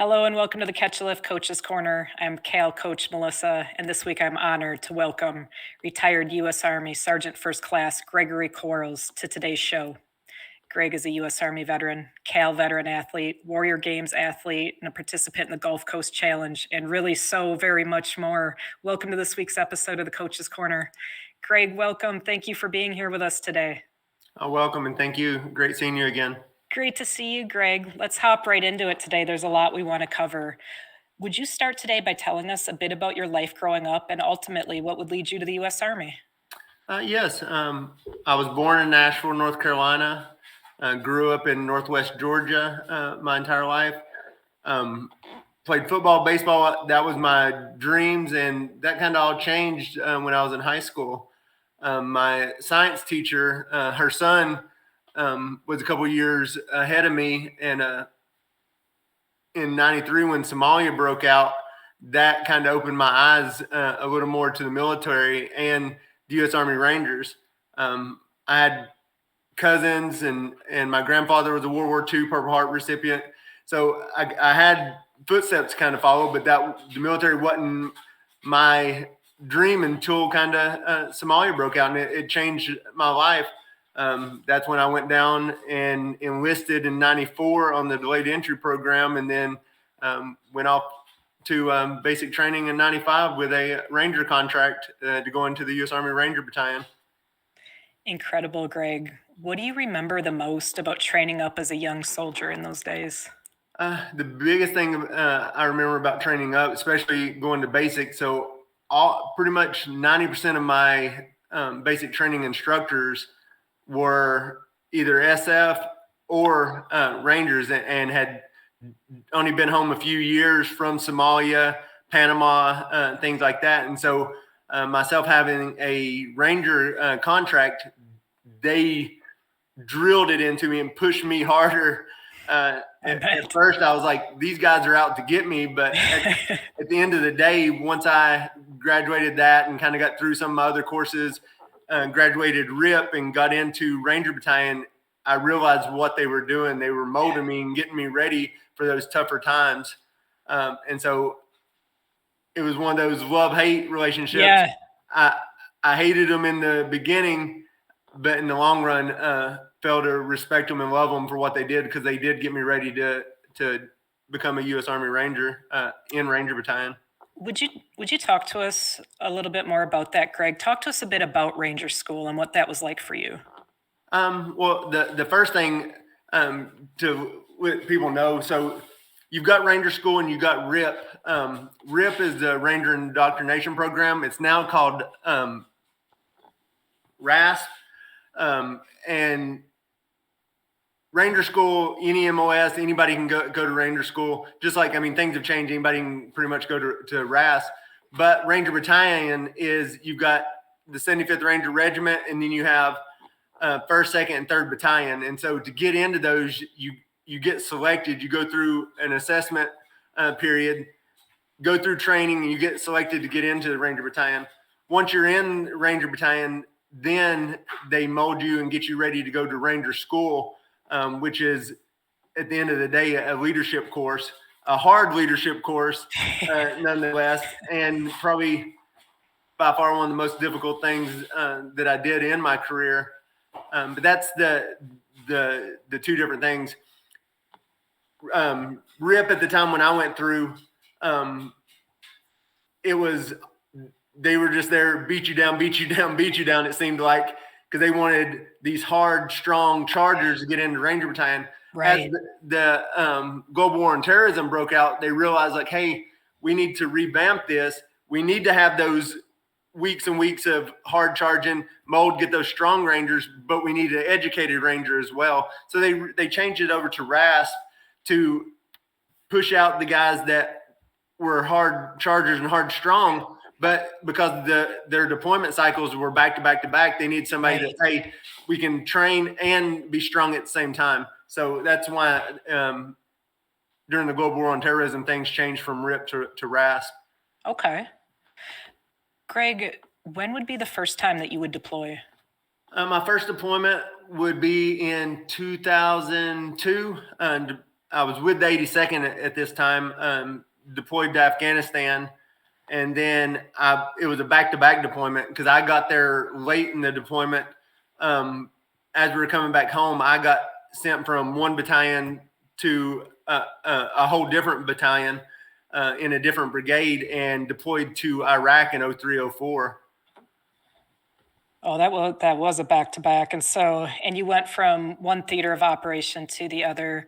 Hello and welcome to the Catch a Lift Coaches Corner. I'm Cal Coach Melissa, and this week I'm honored to welcome retired U.S. Army Sergeant First Class Gregory Quarles to today's show. Greg is a U.S. Army veteran, Cal veteran athlete, Warrior Games athlete, and a participant in the Gulf Coast Challenge, and really so very much more. Welcome to this week's episode of the Coaches Corner. Greg, welcome. Thank you for being here with us today. Welcome and thank you. Great seeing you again. Great to see you, Greg. Let's hop right into it today. There's a lot we want to cover. Would you start today by telling us a bit about your life growing up and ultimately what would lead you to the U.S. Army? Yes, I was born in Nashville, North Carolina. Grew up in Northwest Georgia my entire life. Played football, baseball. That was my dreams, and that kind of all changed when I was in high school. My science teacher, her son, was a couple years ahead of me, and in '93 when Somalia broke out, that kind of opened my eyes a little more to the military and the U.S. Army Rangers. I had cousins, and my grandfather was a World War II Purple Heart recipient, so I had footsteps kind of follow, but the military wasn't my dream until kind of Somalia broke out, and it changed my life. That's when I went down and enlisted in '94 on the delayed entry program, and then went off to basic training in '95 with a Ranger contract to go into the U.S. Army Ranger Battalion. Incredible, Greg. What do you remember the most about training up as a young soldier in those days? The biggest thing I remember about training up, especially going to basic, so pretty much 90% of my basic training instructors were either SF or Rangers, and had only been home a few years from Somalia, Panama, things like that. And so myself having a Ranger contract, they drilled it into me and pushed me harder. At first, I was like, these guys are out to get me. But at the end of the day, once I graduated that and kind of got through some of my other courses, graduated RIP and got into Ranger Battalion, I realized what they were doing. They were molding me and getting me ready for those tougher times. And so it was one of those love-hate relationships. Yeah. I hated them in the beginning, but in the long run, felt to respect them and love them for what they did, because they did get me ready to become a U.S. Army Ranger in Ranger Battalion. Would you talk to us a little bit more about that, Greg? Talk to us a bit about Ranger School and what that was like for you. Well, the first thing to let people know, so you've got Ranger School and you've got RIP. RIP is the Ranger Indoctrination Program. It's now called RASP. And Ranger School, NEMOS, anybody can go to Ranger School. Just like, things have changed. Anybody can pretty much go to RASP. But Ranger Battalion is, you've got the 75th Ranger Regiment, and then you have 1st, 2nd, and 3rd Battalion. And so to get into those, you get selected. You go through an assessment period, go through training, and you get selected to get into the Ranger Battalion. Once you're in Ranger Battalion, then they mold you and get you ready to go to Ranger School, which is, at the end of the day, a leadership course, a hard leadership course, nonetheless, and probably by far one of the most difficult things that I did in my career. But that's the two different things. RIP at the time when I went through, they were just there, beat you down, it seemed like, because they wanted these hard, strong Chargers to get into Ranger Battalion. Right. As the global war on terrorism broke out, they realized, like, hey, we need to revamp this. We need to have those weeks and weeks of hard charging, get those strong Rangers, but we need an educated Ranger as well. So they changed it over to RASP to push out the guys that were hard Chargers and hard strong. But because their deployment cycles were back to back to back, they need somebody that, hey, we can train and be strong at the same time. So that's why during the global war on terrorism, things changed from RIP to RASP. Okay. Greg, when would be the first time that you would deploy? My first deployment would be in 2002. I was with the 82nd at this time, deployed to Afghanistan. And then it was a back-to-back deployment because I got there late in the deployment. As we were coming back home, I got sent from one battalion to a whole different battalion in a different brigade and deployed to Iraq in 0304. Oh, that was a back to back, and you went from one theater of operation to the other.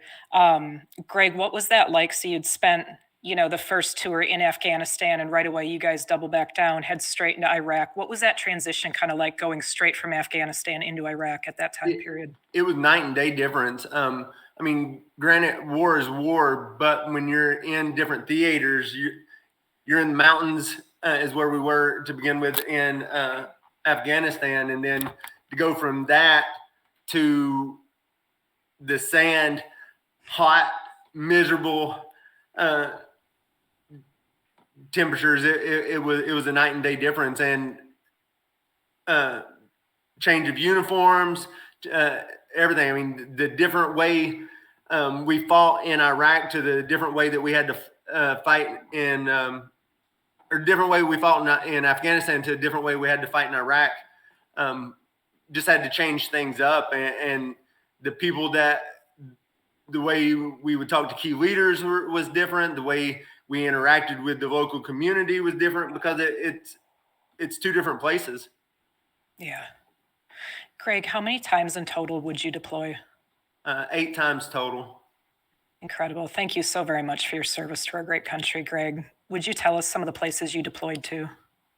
Greg, what was that like? So you'd spent, the first tour in Afghanistan, and right away you guys double back down, head straight into Iraq. What was that transition kind of like going straight from Afghanistan into Iraq at that time period? It was night and day difference. I mean, granted, war is war, but when you're in different theaters, you're in the mountains, is where we were to begin with in Afghanistan, and then to go from that to the sand, hot, miserable temperatures, it was a night and day difference, and change of uniforms, everything. I mean, the different way we fought in Iraq to the different way that we had to fight in or different way we fought in Afghanistan to a different way we had to fight in Iraq. Just had to change things up, and the people the way we would talk to key leaders was different. The way we interacted with the local community was different because it's two different places. Yeah. Greg, how many times in total would you deploy? 8 times total. Incredible. Thank you so very much for your service to our great country, Greg. Would you tell us some of the places you deployed to?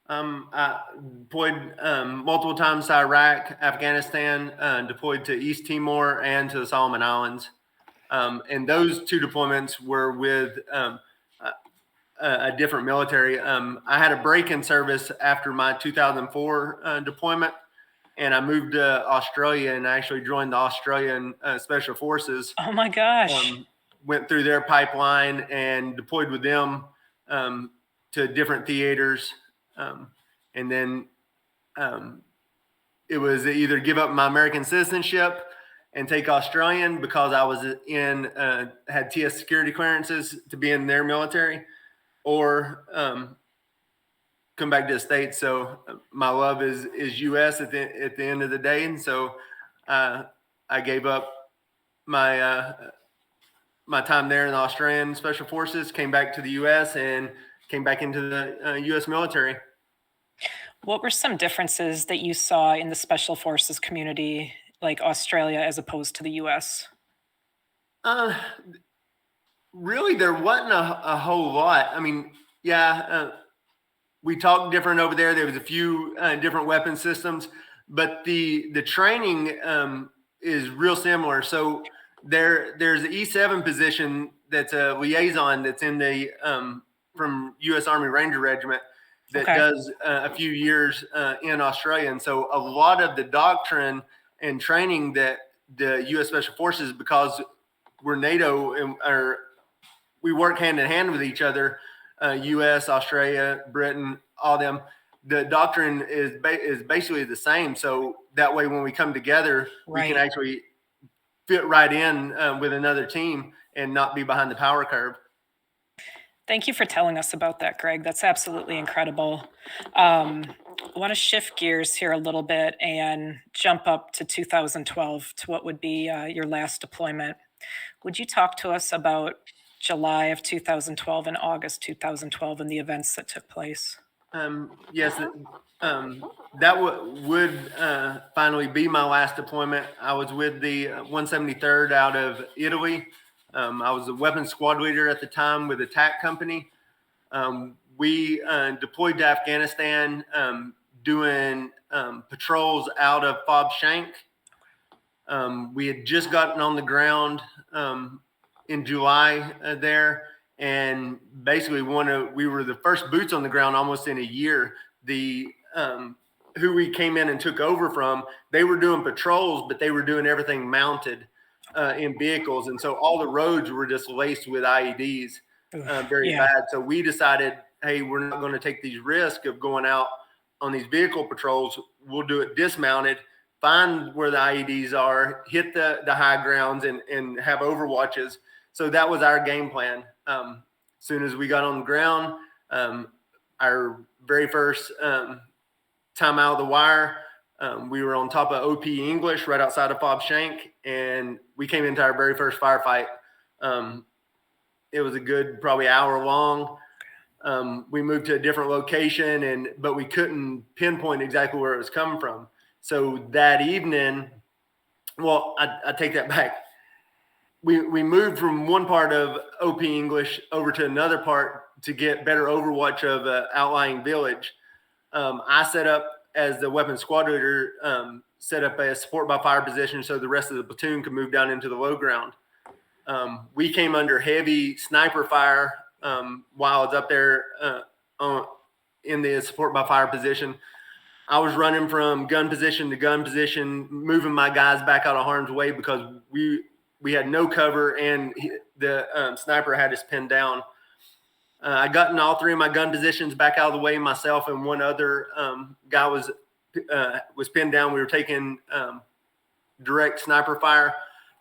I deployed multiple times to Iraq, Afghanistan, deployed to East Timor and to the Solomon Islands. And those 2 deployments were with a different military. I had a break in service after my 2004 deployment, and I moved to Australia and actually joined the Australian Special Forces. Oh my gosh. Went through their pipeline and deployed with them to different theaters. And then it was either give up my American citizenship and take Australian because I was had TS security clearances to be in their military, or come back to the States. So my love is U.S. at the end of the day. And so I gave up my my time there in the Australian Special Forces, came back to the U.S. and came back into the U.S. military. What were some differences that you saw in the Special Forces community, like Australia as opposed to the U.S.? Really, there wasn't a whole lot. I mean, yeah, we talked different over there. There was a few different weapon systems, but the training is real similar. So there's an E7 position that's a liaison that's in the from U.S. Army Ranger Regiment that does a few years in Australia. And so a lot of the doctrine and training that the U.S. Special Forces, because we're NATO and we work hand in hand with each other, U.S., Australia, Britain, all them, the doctrine is basically the same. So that way, when we come together, we can actually fit right in with another team and not be behind the power curve. Thank you for telling us about that, Greg. That's absolutely incredible. I want to shift gears here a little bit and jump up to 2012 to what would be your last deployment. Would you talk to us about July of 2012 and August 2012 and the events that took place? Yes, that would finally be my last deployment. I was with the 173rd out of Italy. I was a weapons squad leader at the time with a TAC company. We deployed to Afghanistan doing patrols out of Fob Shank. We had just gotten on the ground in July there, and basically we were the first boots on the ground almost in a year. The who we came in and took over from, they were doing patrols, but they were doing everything mounted in vehicles, and so all the roads were just laced with IEDs, very bad. So we decided, hey, we're not going to take these risks of going out on these vehicle patrols. We'll do it dismounted, find where the IEDs are, hit the high grounds, and have overwatches. So that was our game plan. As soon as we got on the ground, our very first time out of the wire, we were on top of OP English right outside of Fob Shank, and we came into our very first firefight. It was a good probably hour long. We moved to a different location, but we couldn't pinpoint exactly where it was coming from. So that evening, well, I take that back. We moved from one part of OP English over to another part to get better overwatch of an outlying village. I set up as the weapons squad leader, set up a support by fire position so the rest of the platoon could move down into the low ground. We came under heavy sniper fire while I was up there in the support by fire position. I was running from gun position to gun position, moving my guys back out of harm's way because we had no cover and the sniper had us pinned down. I got in all three of my gun positions back out of the way. Myself and one other guy was pinned down. We were taking direct sniper fire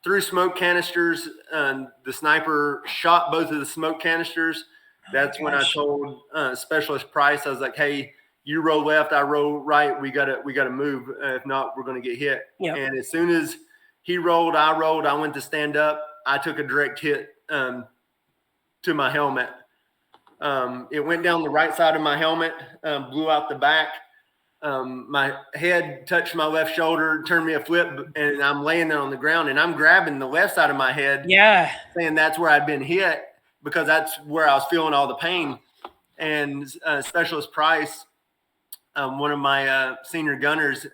through smoke canisters. The sniper shot both of the smoke canisters. That's when I told Specialist Price, I was like, "Hey, you roll left, I roll right. We gotta move. If not, we're gonna get hit." Yep. And as soon as he rolled, I rolled. I went to stand up. I took a direct hit to my helmet. It went down the right side of my helmet, blew out the back. My head touched my left shoulder, turned me a flip, and I'm laying there on the ground, and I'm grabbing the left side of my head, saying that's where I'd been hit because that's where I was feeling all the pain. And Specialist Price, one of my senior gunners,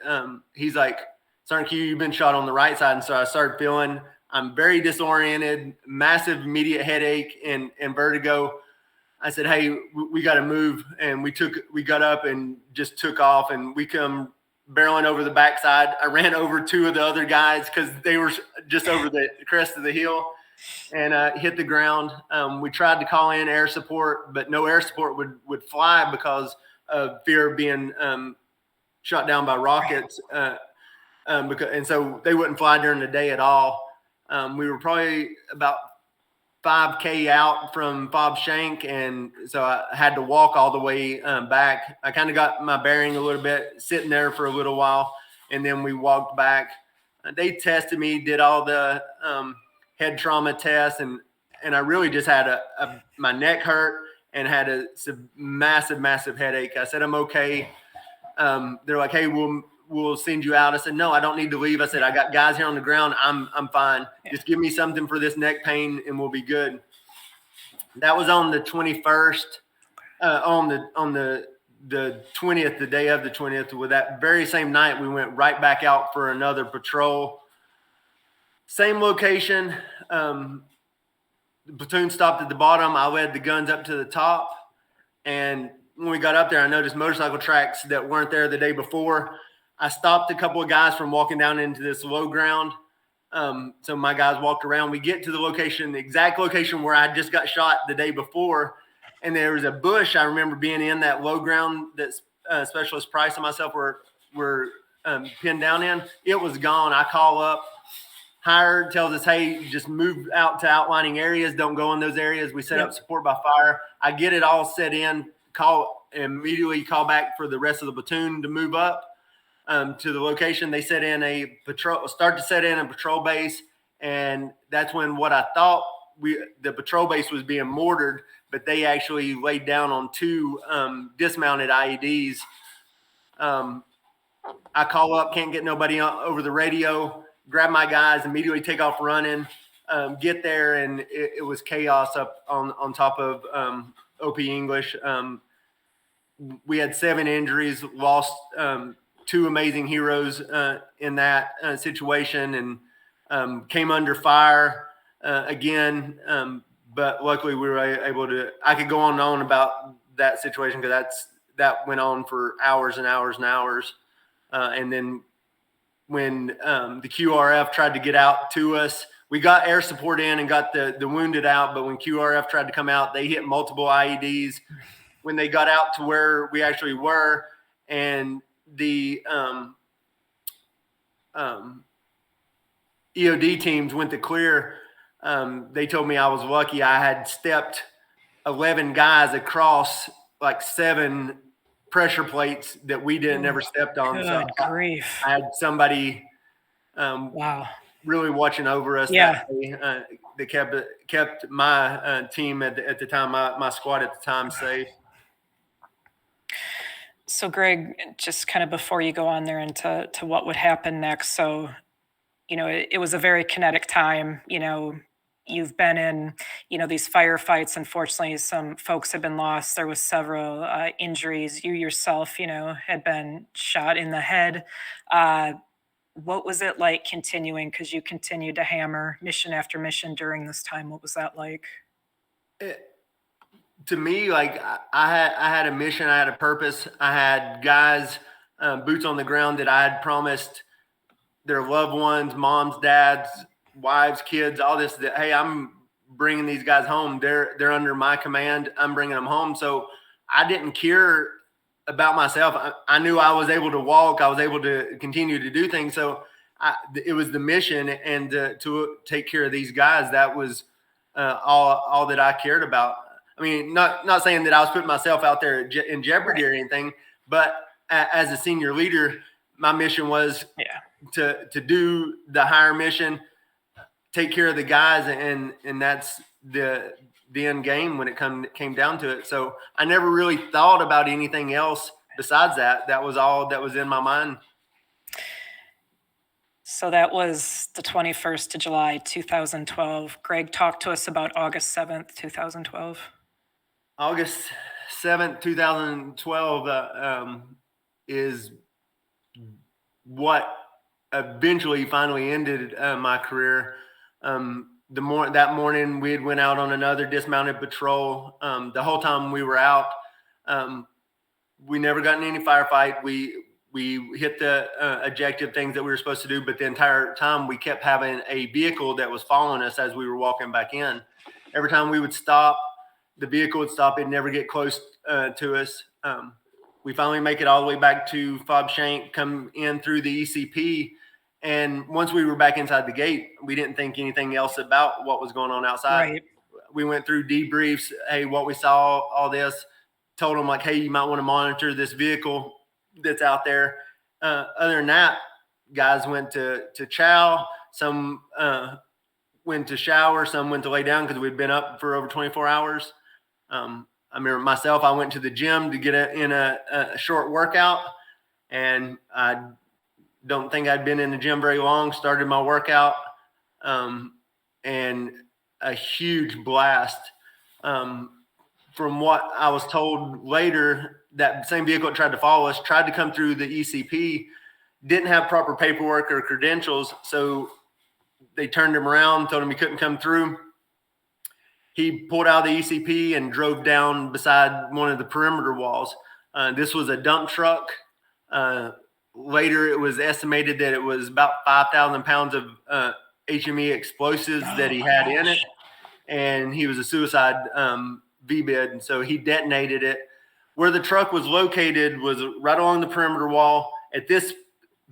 he's like, "Sergeant Q, you've been shot on the right side." And so I started feeling, I'm very disoriented, massive immediate headache and vertigo. I said, "Hey, we got to move." And we got up and just took off, and we come barreling over the backside. I ran over two of the other guys because they were just over the crest of the hill and hit the ground. We tried to call in air support, but no air support would fly because of fear of being shot down by rockets. And so they wouldn't fly during the day at all. We were probably about 5K out from Fob Shank, and so I had to walk all the way back. I kind of got my bearing a little bit, sitting there for a little while, and then we walked back. They tested me, did all the head trauma tests, and I really just had my neck hurt and had a massive headache. I said, "I'm okay." They're like, "Hey, we'll send you out." I said, "No, I don't need to leave." I said, "I got guys here on the ground. I'm fine. Just give me something for this neck pain and we'll be good." That was on the 21st, on the 20th, the day of the 20th. With that very same night, we went right back out for another patrol. Same location. The platoon stopped at the bottom. I led the guns up to the top. And when we got up there, I noticed motorcycle tracks that weren't there the day before. I stopped a couple of guys from walking down into this low ground. So my guys walked around. We get to the location, the exact location where I just got shot the day before. And there was a bush. I remember being in that low ground that Specialist Price and myself were pinned down in. It was gone. I call up. Hired tells us, "Hey, just move out to outlining areas. Don't go in those areas." We set up support by fire. I get it all set in, immediately call back for the rest of the platoon to move up to the location. They start to set in a patrol base. And that's when what I thought the patrol base was being mortared, but they actually laid down on two dismounted IEDs. I call up, can't get nobody over the radio, grab my guys, immediately take off running, get there, and it was chaos up on top of OP English. We had 7 injuries, lost 2 amazing heroes in that situation, and came under fire again. But luckily we were able to, I could go on and on about that situation because that went on for hours and hours and hours. And then when the QRF tried to get out to us, we got air support in and got the wounded out. But when QRF tried to come out, they hit multiple IEDs. When they got out to where we actually were, and the EOD teams went to clear, They told me I was lucky. I had stepped 11 guys across like 7 pressure plates that we didn't Oh, ever stepped on. So good grief. I had somebody Wow. really watching over us that Yeah. day. That kept my team at the time, my squad at the time, safe. So, Greg, just kind of before you go on there into what would happen next. So, it was a very kinetic time. You've been in, these firefights. Unfortunately, some folks have been lost. There was several injuries. You yourself, had been shot in the head. Uh, what was it like continuing? Because you continued to hammer mission after mission during this time. What was that like? To me, like I had a mission, I had a purpose, I had guys, boots on the ground that I had promised their loved ones, moms, dads, wives, kids, all this. That hey, I'm bringing these guys home. They're under my command. I'm bringing them home. So I didn't care about myself. I knew I was able to walk. I was able to continue to do things. So it was the mission and to take care of these guys. That was all that I cared about. I mean, not saying that I was putting myself out there in jeopardy or anything, but as a senior leader, my mission was to do the higher mission, take care of the guys, and that's the end game when it came down to it. So I never really thought about anything else besides that. That was all that was in my mind. So that was the 21st of July, 2012. Greg, talk to us about August 7th, 2012. August 7th, 2012 is what eventually finally ended my career. That morning we had went out on another dismounted patrol. The whole time we were out, we never got in any firefight. We hit the objective things that we were supposed to do, but the entire time we kept having a vehicle that was following us as we were walking back in. Every time we would stop, the vehicle would stop. It'd never get close to us. We finally make it all the way back to Fob Shank, come in through the ECP. And once we were back inside the gate, we didn't think anything else about what was going on outside. Right. We went through debriefs. Hey, what we saw, all this. Told them like, hey, you might want to monitor this vehicle that's out there. Other than that, guys went to chow. Some went to shower. Some went to lay down because we'd been up for over 24 hours. I remember myself, I went to the gym to get in a short workout, and I don't think I'd been in the gym very long, started my workout, and a huge blast. From what I was told later, that same vehicle that tried to follow us tried to come through the ECP, didn't have proper paperwork or credentials, so they turned him around, told him he couldn't come through. He pulled out of the ECP and drove down beside one of the perimeter walls. This was a dump truck. Later, it was estimated that it was about 5,000 pounds of HME explosives that he had in it, and he was a suicide VBID, and so he detonated it. Where the truck was located was right along the perimeter wall at this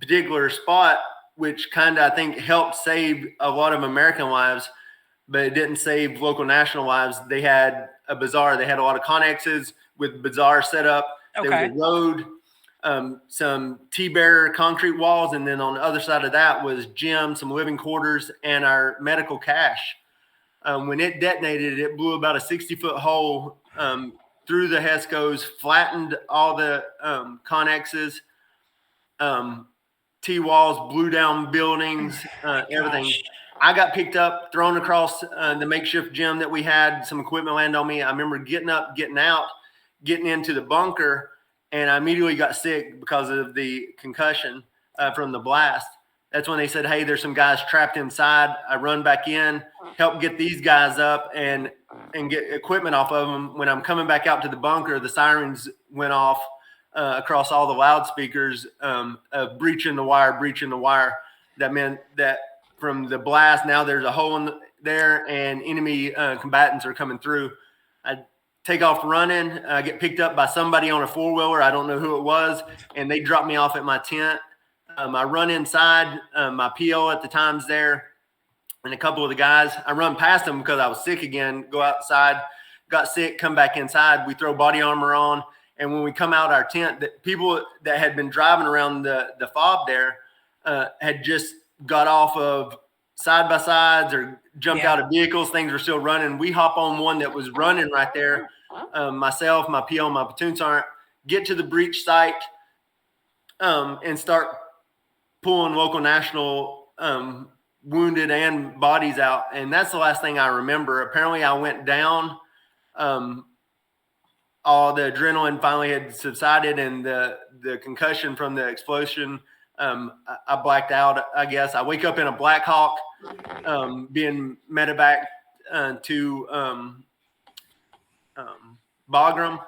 particular spot, which kind of, I think, helped save a lot of American lives, but it didn't save local national lives. They had a bazaar. They had a lot of connexes with bazaar set up. Okay. There was a road, some T-bearer concrete walls, and then on the other side of that was gym, some living quarters, and our medical cache. When it detonated, it blew about a 60-foot hole through the HESCOs, flattened all the connexes, T-walls, blew down buildings, everything. Gosh. I got picked up, thrown across the makeshift gym that we had. Some equipment landed on me. I remember getting up, getting out, getting into the bunker, and I immediately got sick because of the concussion from the blast. That's when they said, hey, there's some guys trapped inside. I run back in, help get these guys up and get equipment off of them. When I'm coming back out to the bunker, the sirens went off across all the loudspeakers, breaching the wire. That meant that from the blast, now there's a hole in there and enemy combatants are coming through. I take off running, get picked up by somebody on a four-wheeler. I don't know who it was, and they dropped me off at my tent. I run inside. My PO at the time's there. and a couple of the guys, I run past them because I was sick again, go outside, got sick, come back inside. We throw body armor on. And when we come out our tent, that people that had been driving around the fob there had just got off of side by sides or jumped out of vehicles. Things were still running. We hop on one that was running right there. Myself, my PO, my platoon sergeant, get to the breach site and start pulling local national wounded and bodies out. And that's the last thing I remember. Apparently I went down. All the adrenaline finally had subsided, and the concussion from the explosion, I blacked out, I guess. I wake up in a Black Hawk, being medevac to Bagram.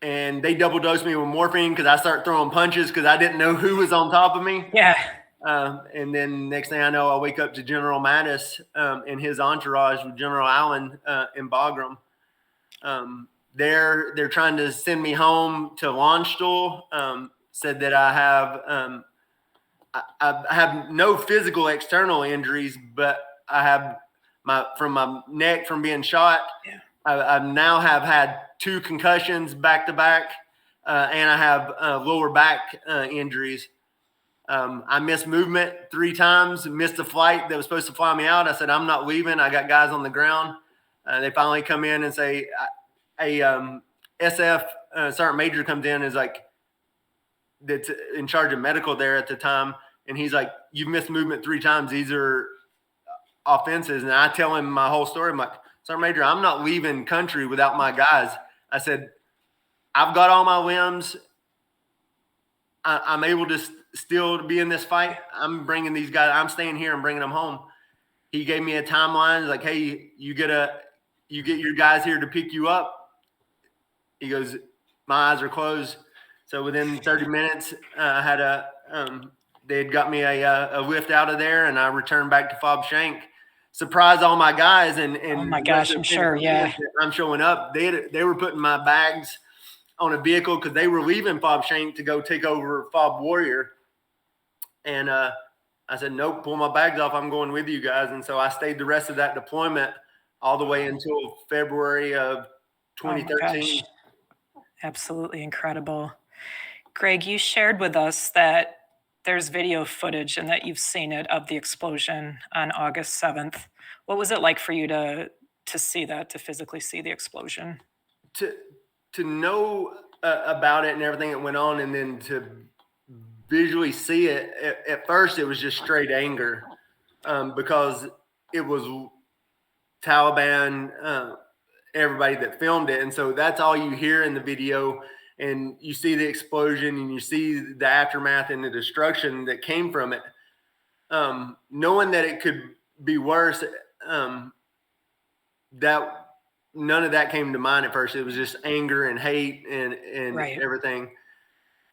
And they double dosed me with morphine because I start throwing punches because I didn't know who was on top of me. Yeah. And then next thing I know, I wake up to General Mattis and his entourage with General Allen in Bagram. They're trying to send me home to Landstuhl. Said that I have no physical external injuries, but I have from my neck from being shot. Yeah. I now have had 2 concussions back to back, and I have lower back injuries. I missed movement 3 times, missed a flight that was supposed to fly me out. I said, I'm not leaving. I got guys on the ground. They finally come in and say, SF Sergeant Major comes in, is like, that's in charge of medical there at the time. And he's like, you've missed movement 3 times. These are offenses. And I tell him my whole story. I'm like, Sergeant Major, I'm not leaving country without my guys. I said, I've got all my limbs. I'm able to still be in this fight. I'm bringing these guys. I'm staying here and bringing them home. He gave me a timeline. Like, hey, you get your guys here to pick you up. He goes, my eyes are closed. So within 30 minutes, I had they had got me a lift out of there, and I returned back to Fob Shank. Surprised all my guys, and oh my gosh, I'm sure, yeah. I'm showing up. They were putting my bags on a vehicle because they were leaving Fob Shank to go take over Fob Warrior. And I said, nope, pull my bags off. I'm going with you guys. And so I stayed the rest of that deployment all the way until February of 2013. Oh, absolutely incredible. Greg, you shared with us that there's video footage and that you've seen it of the explosion on August 7th. What was it like for you to see that, to physically see the explosion? To know about it and everything that went on, and then to visually see it, at first it was just straight anger because it was Taliban, everybody that filmed it. And so that's all you hear in the video. And you see the explosion and you see the aftermath and the destruction that came from it. Knowing that it could be worse, that none of that came to mind at first. It was just anger and hate and Right. everything.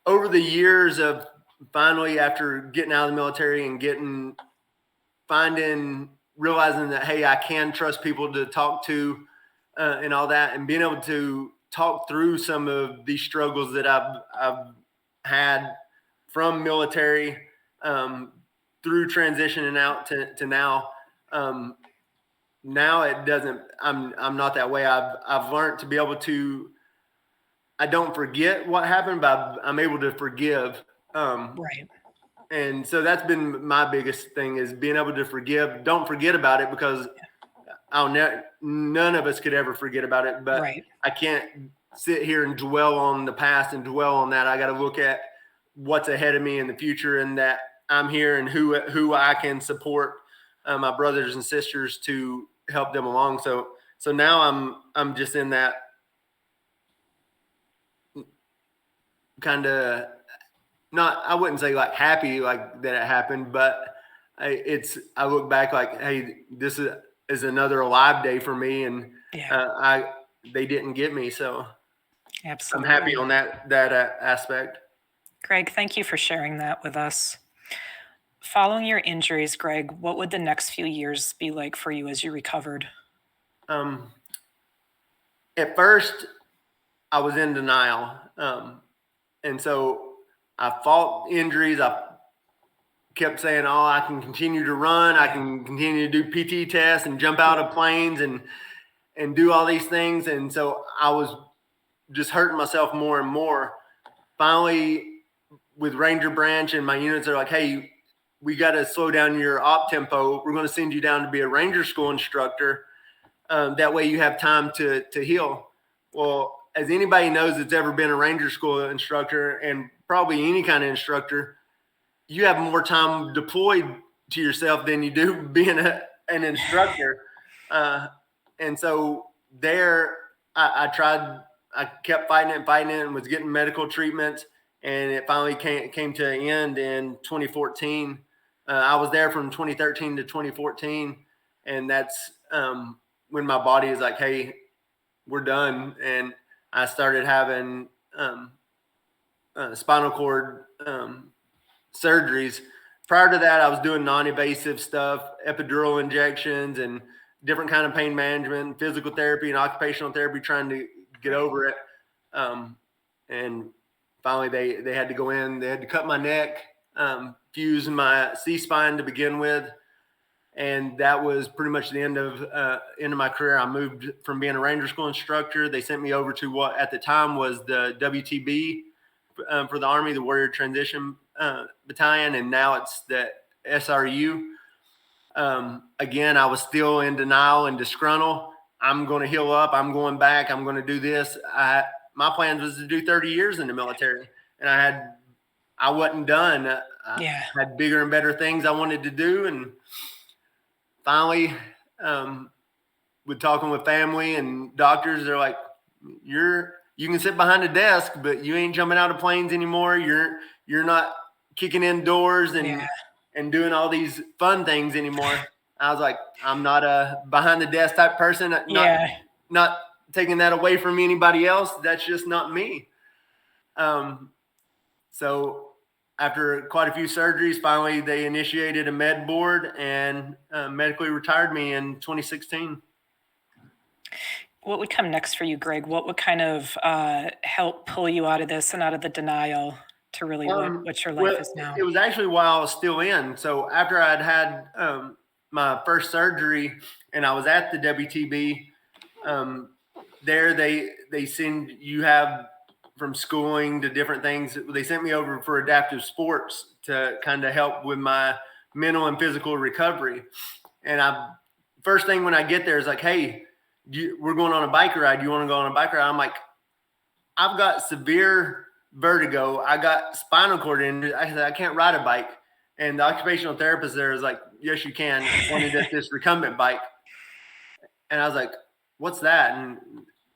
Over the years of finally, after getting out of the military and realizing that, hey, I can trust people to talk to and all that, and being able to talk through some of these struggles that I've had from military through transitioning out to now. Now it doesn't. I'm not that way. I've learned to be able to. I don't forget what happened, but I'm able to forgive. Right. And so that's been my biggest thing, is being able to forgive. Don't forget about it, because none of us could ever forget about it. But Right. I can't sit here and dwell on the past and dwell on that. I got to look at what's ahead of me in the future, and that I'm here and who I can support my brothers and sisters to help them along. So now I'm just in that kind of, not, I wouldn't say like happy like that it happened, but I look back like, hey, this is another alive day for me, and they didn't get me, so Absolutely. I'm happy on that aspect. Greg, thank you for sharing that with us. Following your injuries, Greg, what would the next few years be like for you as you recovered? At first, I was in denial, and so I fought injuries. I kept saying, "Oh, I can continue to run. I can continue to do PT tests and jump out of planes and do all these things." And so I was just hurting myself more and more. Finally, with Ranger Branch and my units, are like, "Hey, we got to slow down your op tempo. We're going to send you down to be a Ranger School instructor. That way, you have time to heal." Well, as anybody knows that's ever been a Ranger School instructor, and probably any kind of instructor, you have more time deployed to yourself than you do being an instructor. And so there, I tried. I kept fighting it, and was getting medical treatments, and it finally came to an end in 2014. I was there from 2013 to 2014, and that's when my body is like, "Hey, we're done," and I started having spinal cord surgeries. Prior to that, I was doing non-invasive stuff, epidural injections, and different kind of pain management, physical therapy, and occupational therapy, trying to get over it. And finally, they had to go in. They had to cut my neck, fuse my C-spine to begin with, and that was pretty much the end of my career. I moved from being a Ranger School instructor. They sent me over to what at the time was the WTB for the Army, the Warrior Transition Battalion, and now it's the SRU. Again, I was still in denial and disgruntled. I'm going to heal up. I'm going back. I'm going to do this. My plan was to do 30 years in the military, and I wasn't done. I had bigger and better things I wanted to do, and finally, with talking with family and doctors, they're like, you can sit behind a desk, but you ain't jumping out of planes anymore. You're not kicking in doors and doing all these fun things anymore. I was like, I'm not a behind the desk type person. Not taking that away from anybody else. That's just not me. So after quite a few surgeries, finally they initiated a med board and medically retired me in 2016. What would come next for you, Greg? What would kind of help pull you out of this and out of the denial to really what your life is now? It was actually while I was still in. So after I'd had my first surgery and I was at the WTB, there they send you have from schooling to different things. They sent me over for adaptive sports to kind of help with my mental and physical recovery. And first thing when I get there is like, "Hey, we're going on a bike ride. You want to go on a bike ride?" I'm like, "I've got severe vertigo. I got spinal cord injury. I can't ride a bike." And the occupational therapist there is like, "Yes, you can." Pointed at this recumbent bike. And I was like, "What's that?" And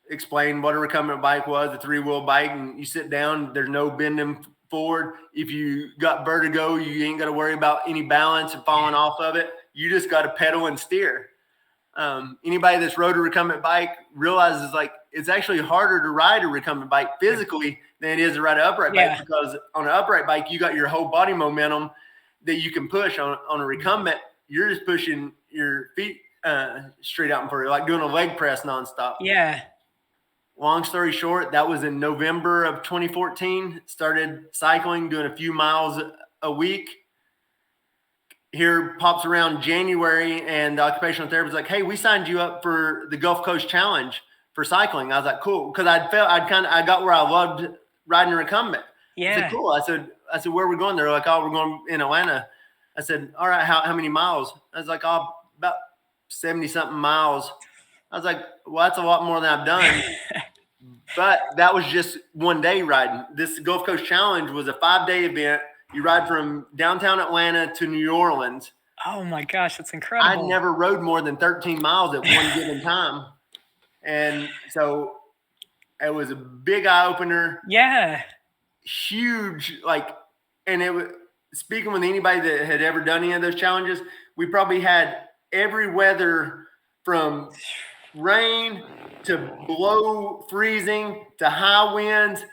explained what a recumbent bike was, a 3-wheel bike. And you sit down, there's no bending forward. If you got vertigo, you ain't got to worry about any balance and falling off of it. You just got to pedal and steer. Anybody that's rode a recumbent bike realizes like it's actually harder to ride a recumbent bike physically than it is to ride an upright bike, because on an upright bike, you got your whole body momentum that you can push. On a recumbent, you're just pushing your feet straight out in front of you, like doing a leg press nonstop. Yeah. Long story short, that was in November of 2014. Started cycling, doing a few miles a week. Here pops around January, and the occupational therapist is like, "Hey, we signed you up for the Gulf Coast Challenge for cycling." I was like, "Cool," because I got where I loved riding recumbent. Yeah. I said, "Cool." I said, "Where are we going?" They're like, "Oh, we're going in Atlanta." I said, "All right, how many miles?" I was like, "Oh, about 70 something miles." I was like, "Well, that's a lot more than I've done." But that was just one day riding. This Gulf Coast Challenge was a 5-day event. You ride from downtown Atlanta to New Orleans. Oh my gosh, that's incredible. I never rode more than 13 miles at one given time. And so it was a big eye opener. Yeah. Huge, and it was, speaking with anybody that had ever done any of those challenges, we probably had every weather from rain to below freezing to high winds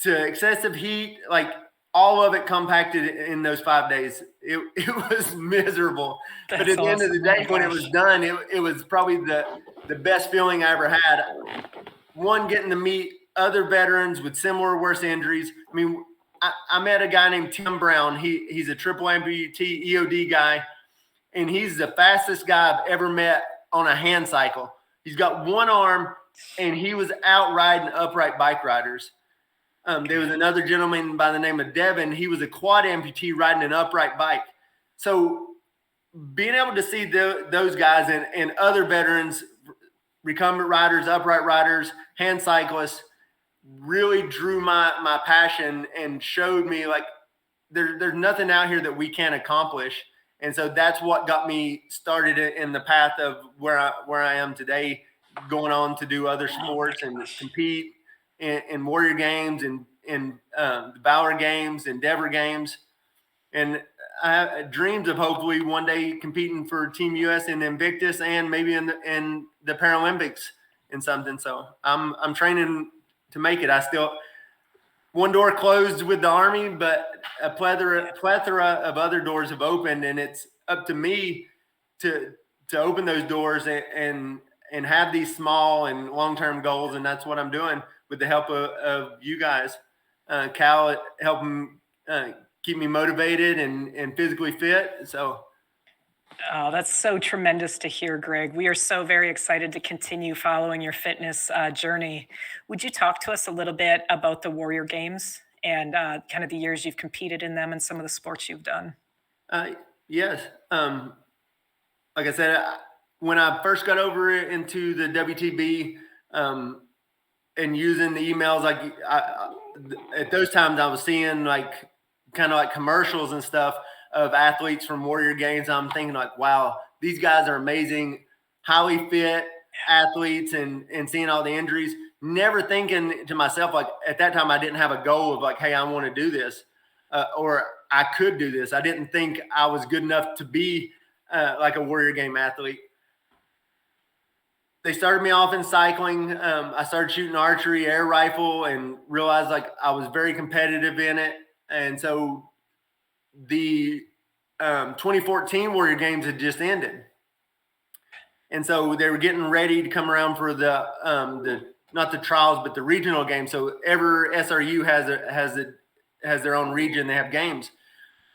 to excessive heat, like all of it compacted in those 5 days. It was miserable. That's but at the end of the day, when it was done, it was probably the best feeling I ever had. One, getting to meet other veterans with similar worse injuries. I mean, I met a guy named Tim Brown. He's a triple amputee EOD guy, and he's the fastest guy I've ever met on a hand cycle. He's got one arm, and he was out riding upright bike riders. There was another gentleman by the name of Devin. He was a quad amputee riding an upright bike. So being able to see those guys and other veterans, recumbent riders, upright riders, hand cyclists, really drew my passion and showed me like there's nothing out here that we can't accomplish. And so that's what got me started in the path of where I am today, going on to do other sports and compete in Warrior Games and in the Valor Games, Endeavor Games. And I have dreams of hopefully one day competing for Team US in Invictus and maybe in the Paralympics in something. So I'm training to make it. I still, one door closed with the Army, but a plethora of other doors have opened, and it's up to me to open those doors and have these small and long-term goals. And that's what I'm doing with the help of you guys. Cal helping keep me motivated and physically fit. So. Oh, that's so tremendous to hear, Greg. We are so very excited to continue following your fitness journey. Would you talk to us a little bit about the Warrior Games and kind of the years you've competed in them and some of the sports you've done? Yes. Like I said, when I first got over into the WTB and using the emails, like at those times I was seeing like kind of like commercials and stuff of athletes from Warrior Games. I'm thinking like, wow, these guys are amazing, highly fit athletes, and seeing all the injuries, never thinking to myself, like at that time, I didn't have a goal of like, hey, I want to do this or I could do this. I didn't think I was good enough to be like a Warrior Game athlete. They started me off in cycling. I started shooting archery, air rifle, and realized like I was very competitive in it. And so the 2014 Warrior Games had just ended. And so they were getting ready to come around for the not the trials, but the regional games. So every SRU has their own region. They have games.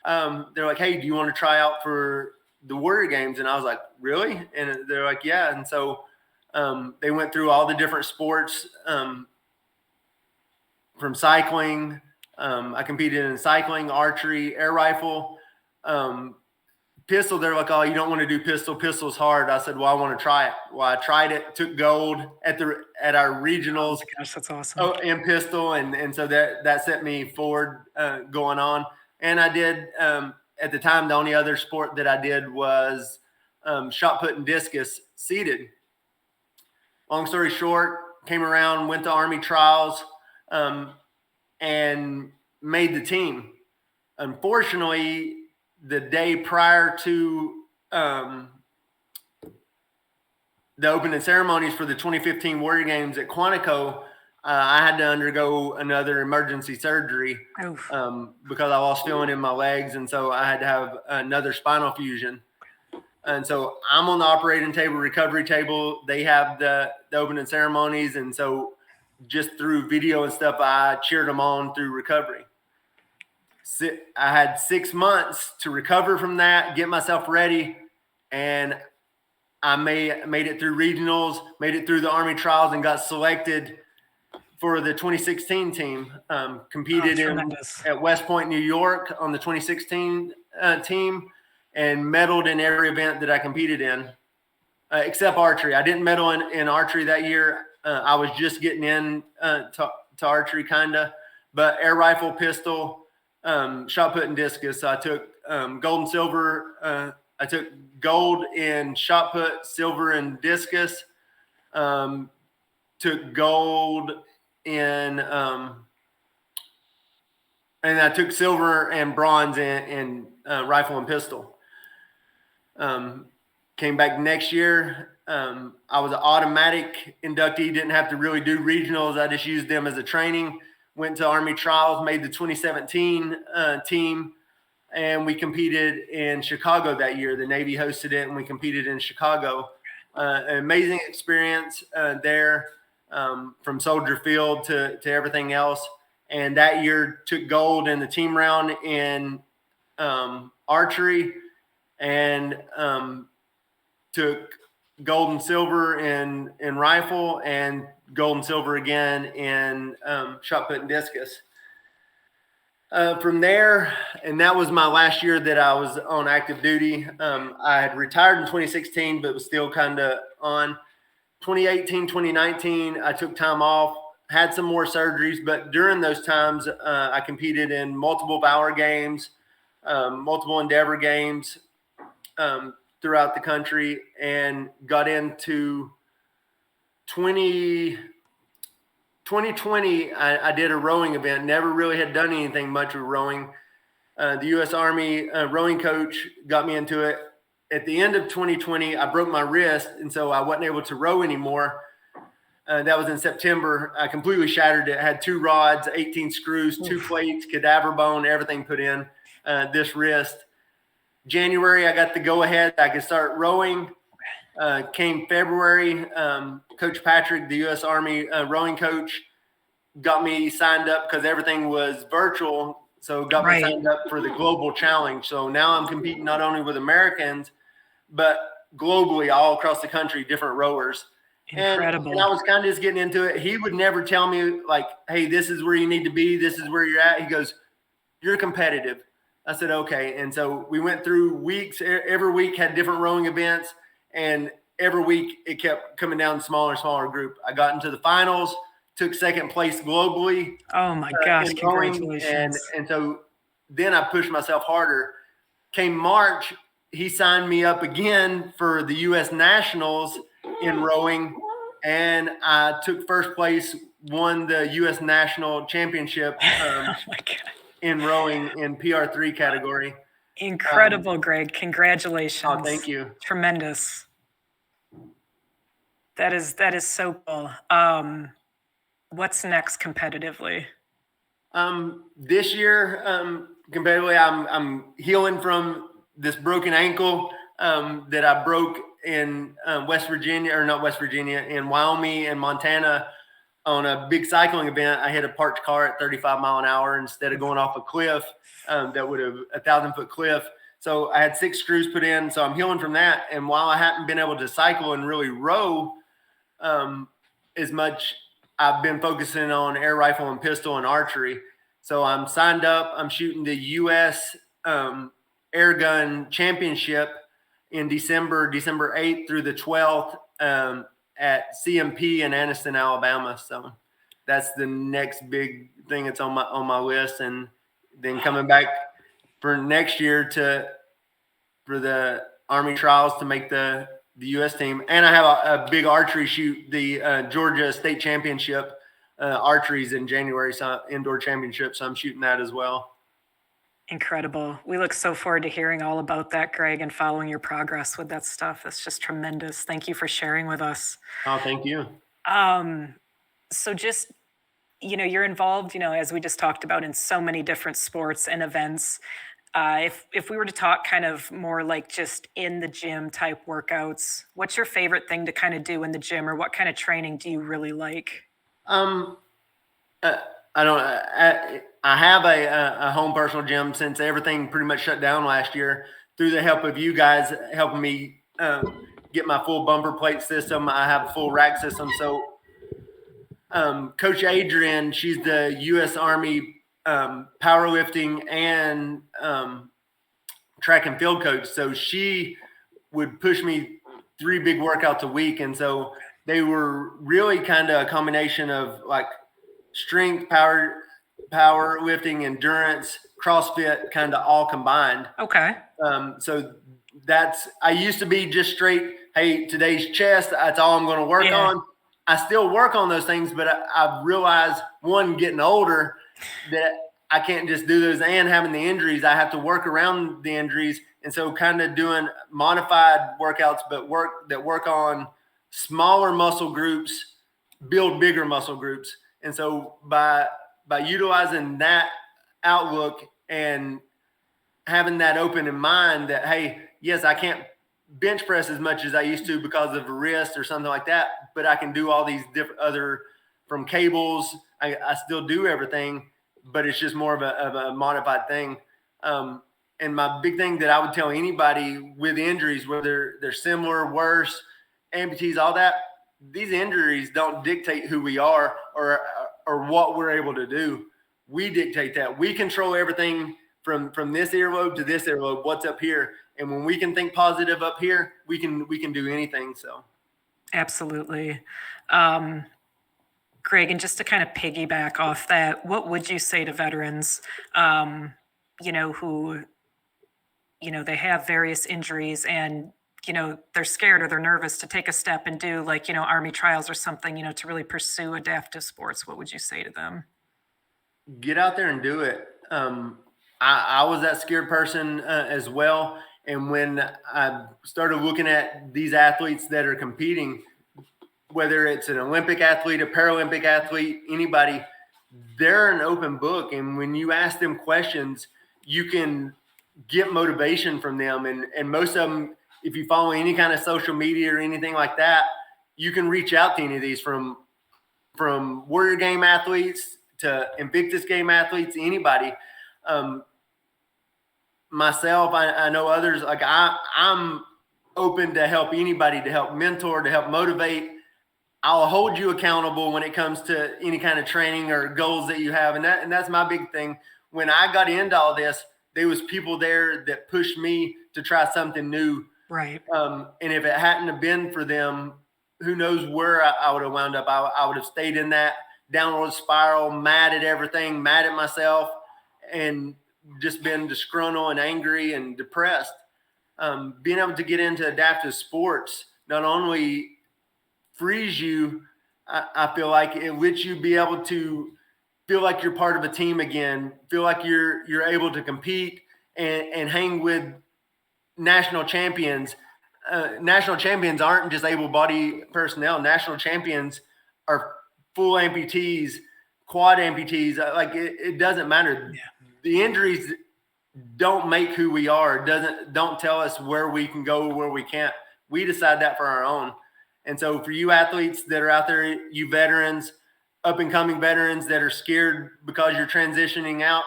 They're like, hey, do you want to try out for the Warrior Games? And I was like, really? And they're like, yeah. And so they went through all the different sports from cycling. I competed in cycling, archery, air rifle, pistol. They're like, oh, you don't want to do pistol. Pistol's hard. I said, well, I want to try it. Well, I tried it, took gold at our regionals. Oh gosh, that's awesome. Oh, in pistol. And so that set me forward going on. And I did, at the time, the only other sport that I did was shot put and discus seated. Long story short, came around, went to Army trials, and made the team. Unfortunately, the day prior to the opening ceremonies for the 2015 Warrior Games at Quantico, I had to undergo another emergency surgery because I lost feeling in my legs, and so I had to have another spinal fusion. And so I'm on the operating table, recovery table. They have the opening ceremonies, and so just through video and stuff, I cheered them on through recovery. I had 6 months to recover from that, get myself ready, and I made it through regionals, made it through the Army trials, and got selected for the 2016 team. Competed at West Point, New York on the 2016 team, and medaled in every event that I competed in, except archery. I didn't medal in archery that year. I was just getting in to archery, kind of, but air rifle, pistol, shot put and discus. So I took gold and silver. I took gold in shot put, silver in discus. Took gold in, and I took silver and bronze in rifle and pistol. Came back next year. I was an automatic inductee, didn't have to really do regionals. I just used them as a training. Went to Army trials, made the 2017 team, and we competed in Chicago that year. The Navy hosted it, and we competed in Chicago. An amazing experience there, from Soldier Field to everything else. and that year took gold in the team round in archery, and took gold and silver in rifle, and gold and silver again in shot put and discus. From there, and that was my last year that I was on active duty. I had retired in 2016, but was still kind of on. 2018, 2019, I took time off, had some more surgeries, but during those times, I competed in multiple Valor games, multiple Endeavor games throughout the country, and got into 2020, I did a rowing event. Never really had done anything much with rowing. The U.S. Army rowing coach got me into it. At the end of 2020, I broke my wrist, and so I wasn't able to row anymore. That was in September. I completely shattered it. I had 2 rods, 18 screws, 2 plates, cadaver bone, everything put in this wrist. January, I got the go-ahead. I could start rowing. Came February, Coach Patrick, the U.S. Army rowing coach, got me signed up because everything was virtual. So got me signed up for the global challenge. So now I'm competing not only with Americans, but globally all across the country, different rowers. Incredible. And I was kind of just getting into it. He would never tell me like, hey, this is where you need to be. This is where you're at. He goes, you're competitive. I said, okay. And so we went through weeks. Every week had different rowing events. And every week it kept coming down smaller and smaller group. I got into the finals, took second place globally. Oh my gosh, congratulations. And so then I pushed myself harder. Came March, he signed me up again for the U.S. Nationals in rowing, and I took first place, won the U.S. National Championship in rowing in PR3 category. Incredible, Greg. Congratulations. Oh, thank you. Tremendous. That is so cool. What's next competitively? This year, competitively, I'm healing from this broken ankle that I broke in in Wyoming and Montana on a big cycling event. I hit a parked car at 35 mile an hour instead of going off a cliff that would have 1,000-foot cliff. So I had 6 screws put in. So I'm healing from that. And while I haven't been able to cycle and really row as much, I've been focusing on air rifle and pistol and archery. So I'm signed up. I'm shooting the U.S. Air Gun Championship in December 8th through the 12th at CMP in Anniston, Alabama. So that's the next big thing that's on my list. And then coming back for next year for the Army trials to make the U.S. team. And I have a big archery shoot, the Georgia State Championship archeries in January, so indoor championship. So I'm shooting that as well. Incredible. We look so forward to hearing all about that, Greg, and following your progress with that stuff. That's just tremendous. Thank you for sharing with us. Oh, thank you. So just, you're involved, as we just talked about, in so many different sports and events. If we were to talk kind of more like just in the gym type workouts, what's your favorite thing to kind of do in the gym, or what kind of training do you really like? I have a home personal gym since everything pretty much shut down last year. Through the help of you guys helping me get my full bumper plate system, I have a full rack system. So Coach Adrian, she's the U.S. Army powerlifting and track and field coach. So she would push me 3 big workouts a week. And so they were really kind of a combination of like strength, power lifting, endurance, CrossFit, kind of all combined. Okay. So I used to be just straight, hey, today's chest, that's all I'm going to work on. I still work on those things, but I've realized, one, getting older, that I can't just do those, and having the injuries, I have to work around the injuries. And so kind of doing modified workouts, but work on smaller muscle groups, build bigger muscle groups. And so by utilizing that outlook and having that open in mind that, hey, yes, I can't bench press as much as I used to because of a wrist or something like that, but I can do all these different from cables. I still do everything. but it's just more of a modified thing. And my big thing that I would tell anybody with injuries, whether they're similar, worse, amputees, all that, these injuries don't dictate who we are or what we're able to do. We dictate that. We control everything from this earlobe to this earlobe, what's up here. And when we can think positive up here, we can do anything. So Absolutely. Greg, and just to kind of piggyback off that, what would you say to veterans, who, they have various injuries and, they're scared or they're nervous to take a step and do like, Army trials or something, to really pursue adaptive sports? What would you say to them? get out there and do it. I was that scared person as well. And when I started looking at these athletes that are competing, whether it's an Olympic athlete, a Paralympic athlete, anybody, they're an open book. And when you ask them questions, you can get motivation from them. And most of them, if you follow any kind of social media or anything like that, you can reach out to any of these from Warrior Game athletes to Invictus Game athletes, anybody. Myself, I know others, like I'm open to help anybody, to help mentor, to help motivate. I'll hold you accountable when it comes to any kind of training or goals that you have. And that's my big thing. When I got into all this, there was people there that pushed me to try something new. Right. And if it hadn't have been for them, who knows where I would have wound up. I would have stayed in that downward spiral, mad at everything, mad at myself, and just been disgruntled and angry and depressed. Being able to get into adaptive sports not only frees you, I feel like it lets you be able to feel like you're part of a team again, feel like you're able to compete and hang with national champions. National champions aren't just able-bodied personnel. National champions are full amputees, quad amputees. Like it doesn't matter. Yeah. The injuries don't make who we are. Don't tell us where we can go, where we can't. We decide that for our own. And so for you athletes that are out there, you veterans, up and coming veterans that are scared because you're transitioning out,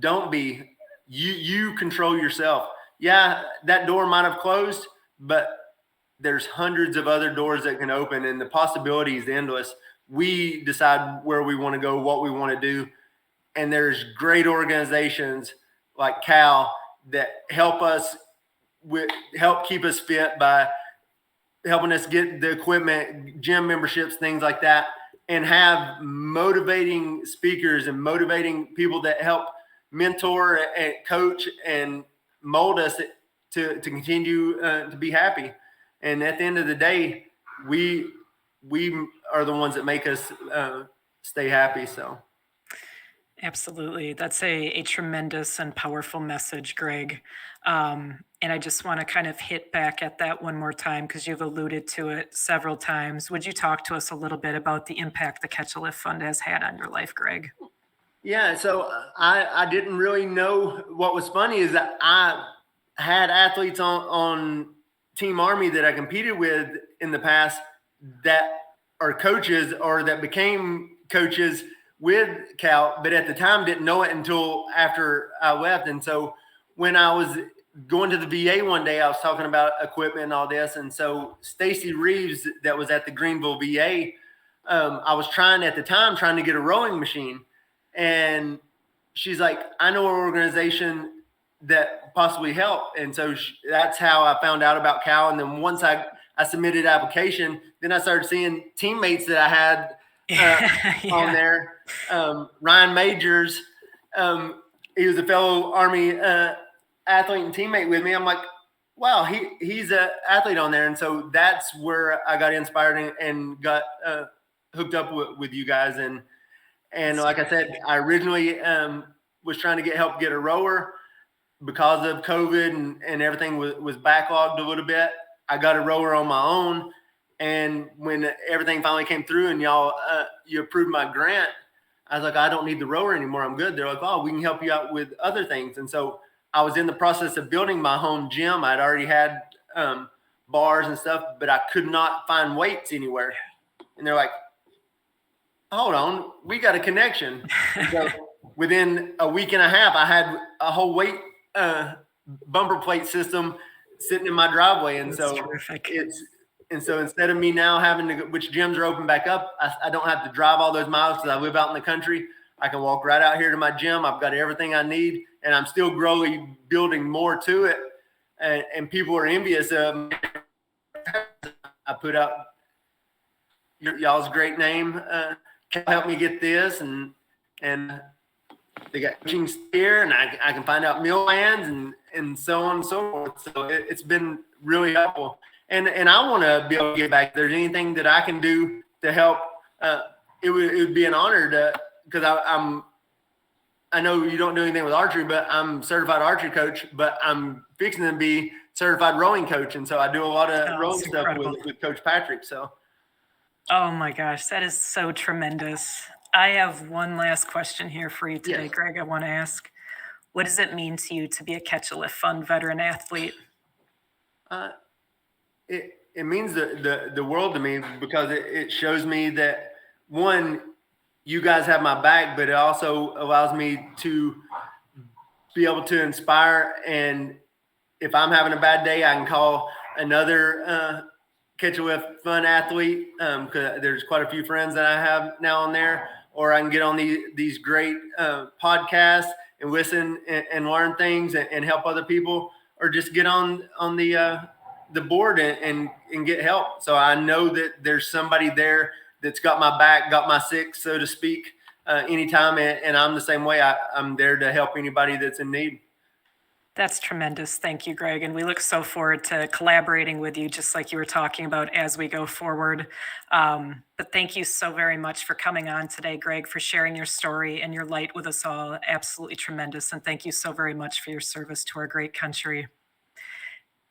don't be. You control yourself. Yeah, that door might have closed, but there's hundreds of other doors that can open, and the possibility is endless. We decide where we want to go, what we want to do. And there's great organizations like Cal that help us help keep us fit by helping us get the equipment, gym memberships, things like that, and have motivating speakers and motivating people that help mentor and coach and mold us to continue to be happy. And at the end of the day, we are the ones that make us stay happy. So. Absolutely. That's a tremendous and powerful message, Greg. And I just want to kind of hit back at that one more time because you've alluded to it several times. Would you talk to us a little bit about the impact the Catch a Lift Fund has had on your life, Greg? Yeah, so I didn't really know. What was funny is that I had athletes on Team Army that I competed with in the past that are coaches or that became coaches with Cal, but at the time didn't know it until after I left. And so when I was going to the VA one day, I was talking about equipment and all this. And so Stacy Reeves, that was at the Greenville VA, I was trying to get a rowing machine. And she's like, I know an organization that possibly help. And so that's how I found out about Cal. And then once I submitted application, then I started seeing teammates that I had Yeah. on there. Ryan Majors, he was a fellow Army athlete and teammate with me. I'm like, wow, he's an athlete on there. And so that's where I got inspired and got hooked up with you guys. And like I said, I originally was trying to help get a rower. Because of COVID and everything was backlogged a little bit. I got a rower on my own. And when everything finally came through and y'all, you approved my grant, I was like, I don't need the rower anymore. I'm good. They're like, oh, we can help you out with other things. And so I was in the process of building my home gym. I'd already had bars and stuff, but I could not find weights anywhere. And they're like, hold on, we got a connection. And so within a week and a half, I had a whole weight bumper plate system sitting in my driveway. And That's so terrific. so instead of me now having to go, which gyms are open back up, I don't have to drive all those miles because I live out in the country. I can walk right out here to my gym. I've got everything I need, and I'm still growing, building more to it. And people are envious of me. I put out y'all's great name. Help me get this, and they got coaching here, and I can find out meal plans and so on and so forth. So it's been really helpful, and I want to be able to get back. If there's anything that I can do to help, it would be an honor to, because I know you don't do anything with archery, but I'm certified archery coach, but I'm fixing to be certified rowing coach, and so I do a lot of rowing stuff with Coach Patrick. So. Oh my gosh, that is so tremendous. I have one last question here for you today, Yes. Greg. I want to ask, what does it mean to you to be a Catch a Lift Fund veteran athlete? It means the world to me because it shows me that, one, you guys have my back, but it also allows me to be able to inspire. And if I'm having a bad day, I can call another Catch a Lift Fun athlete, because there's quite a few friends that I have now on there, or I can get on these great podcasts and listen and learn things and help other people, or just get on the board and get help. So I know that there's somebody there that's got my back, got my six, so to speak, anytime. And I'm the same way. I'm there to help anybody that's in need. That's tremendous. Thank you, Greg. And we look so forward to collaborating with you, just like you were talking about, as we go forward. But thank you so very much for coming on today, Greg, for sharing your story and your light with us all. Absolutely tremendous. And thank you so very much for your service to our great country.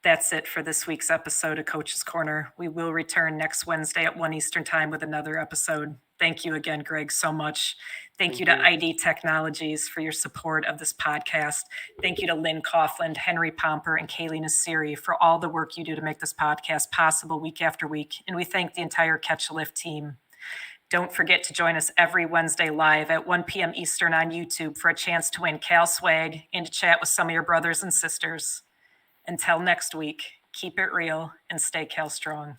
That's it for this week's episode of Coach's Corner. We will return next Wednesday at 1 Eastern Time with another episode. Thank you again, Greg, so much. Thank you to ID Technologies for your support of this podcast. Thank you to Lynn Coughlin, Henry Pomper, and Kaylee Nasiri for all the work you do to make this podcast possible week after week. And we thank the entire Catch a Lift team. Don't forget to join us every Wednesday live at 1 p.m. Eastern on YouTube for a chance to win Cal swag and to chat with some of your brothers and sisters. Until next week, keep it real and stay Cal strong.